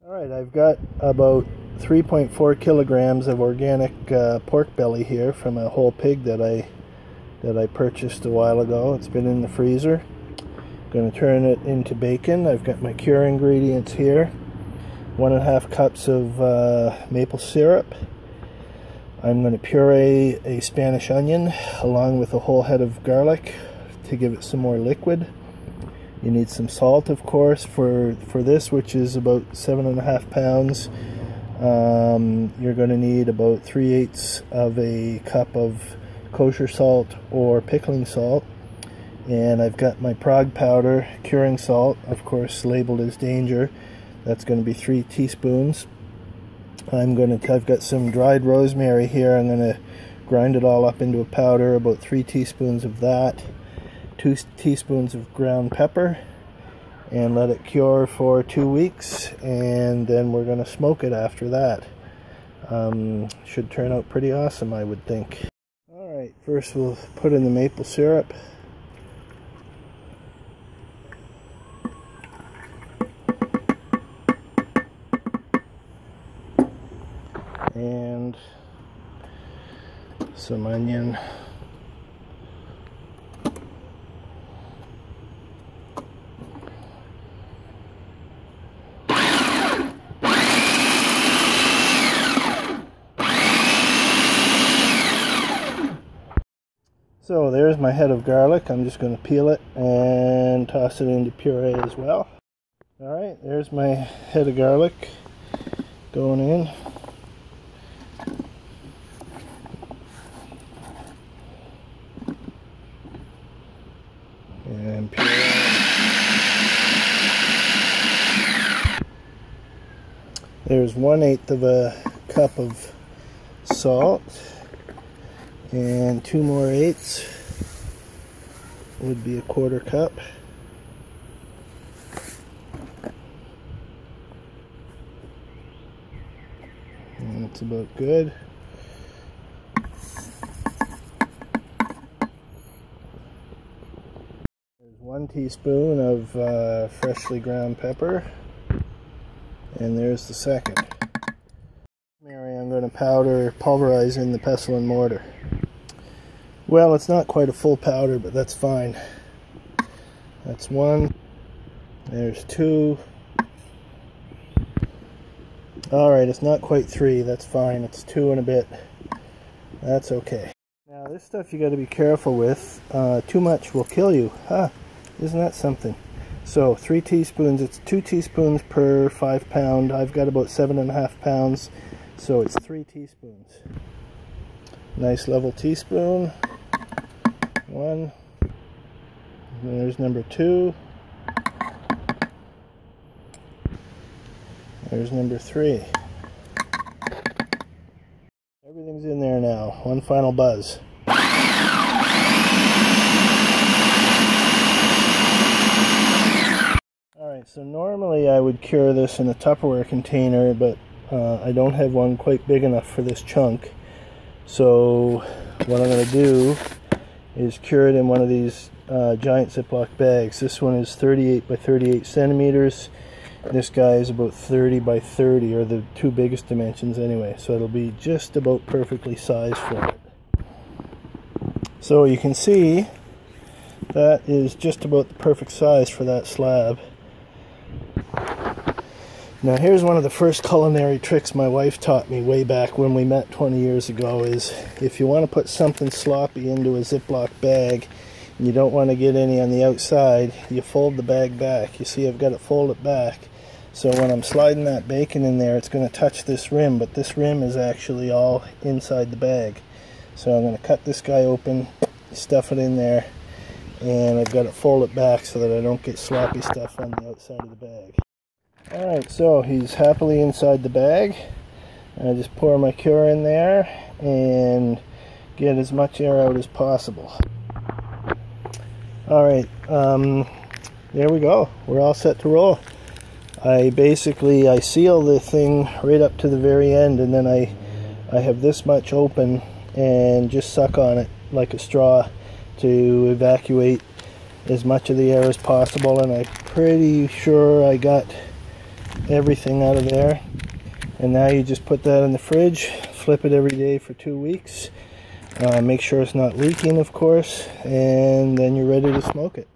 Alright, I've got about 3.4 kilograms of organic pork belly here from a whole pig that I purchased a while ago. It's been in the freezer. I'm going to turn it into bacon. I've got my cure ingredients here. 1.5 cups of maple syrup. I'm going to puree a Spanish onion along with a whole head of garlic to give it some more liquid. You need some salt, of course, for this, which is about 7.5 pounds. You're going to need about 3/8 of a cup of kosher salt or pickling salt. And I've got my Prague powder, curing salt, of course labeled as danger. That's going to be 3 teaspoons. I've got some dried rosemary here. I'm going to grind it all up into a powder, about 3 teaspoons of that. 2 teaspoons of ground pepper, and let it cure for 2 weeks, and then we're going to smoke it after that. Should turn out pretty awesome, I would think. Alright, first we'll put in the maple syrup. And some onion. So there's my head of garlic. I'm just going to peel it and toss it into puree as well. Alright, there's my head of garlic going in. And puree. There's 1/8 of a cup of salt. And 2 more 8ths would be a 1/4 cup. And that's about good. There's 1 teaspoon of freshly ground pepper. And there's the second. I'm going to pulverize in the pestle and mortar. Well, it's not quite a full powder, but that's fine. That's 1. There's 2. Alright, it's not quite 3. That's fine. It's 2 and a bit. That's okay. Now, this stuff you got to be careful with. Too much will kill you. Isn't that something? So, 3 teaspoons. It's 2 teaspoons per 5 pound. I've got about 7.5 pounds. So it's 3 teaspoons. Nice level teaspoon. 1. And there's number 2. There's number 3. Everything's in there now. One final buzz. Alright, so normally I would cure this in a Tupperware container, but I don't have one quite big enough for this chunk. So what I'm going to do is cure it in one of these giant Ziploc bags. This one is 38 by 38 centimeters. This guy is about 30 by 30, or the 2 biggest dimensions anyway. So it'll be just about perfectly sized for it. So you can see that is just about the perfect size for that slab. Now here's one of the first culinary tricks my wife taught me way back when we met 20 years ago, is if you want to put something sloppy into a Ziploc bag and you don't want to get any on the outside, you fold the bag back. You see I've got it folded back. So when I'm sliding that bacon in there, it's going to touch this rim, but this rim is actually all inside the bag. So I'm going to cut this guy open, stuff it in there, and I've got it folded back so that I don't get sloppy stuff on the outside of the bag. Alright, so he's happily inside the bag. I just pour my cure in there and get as much air out as possible. Alright, there we go. We're all set to roll. I seal the thing right up to the very end, and then I have this much open and just suck on it like a straw to evacuate as much of the air as possible, and I'm pretty sure I got everything out of there. And now you just put that in the fridge, flip it every day for 2 weeks. Make sure it's not leaking, of course, and then you're ready to smoke it.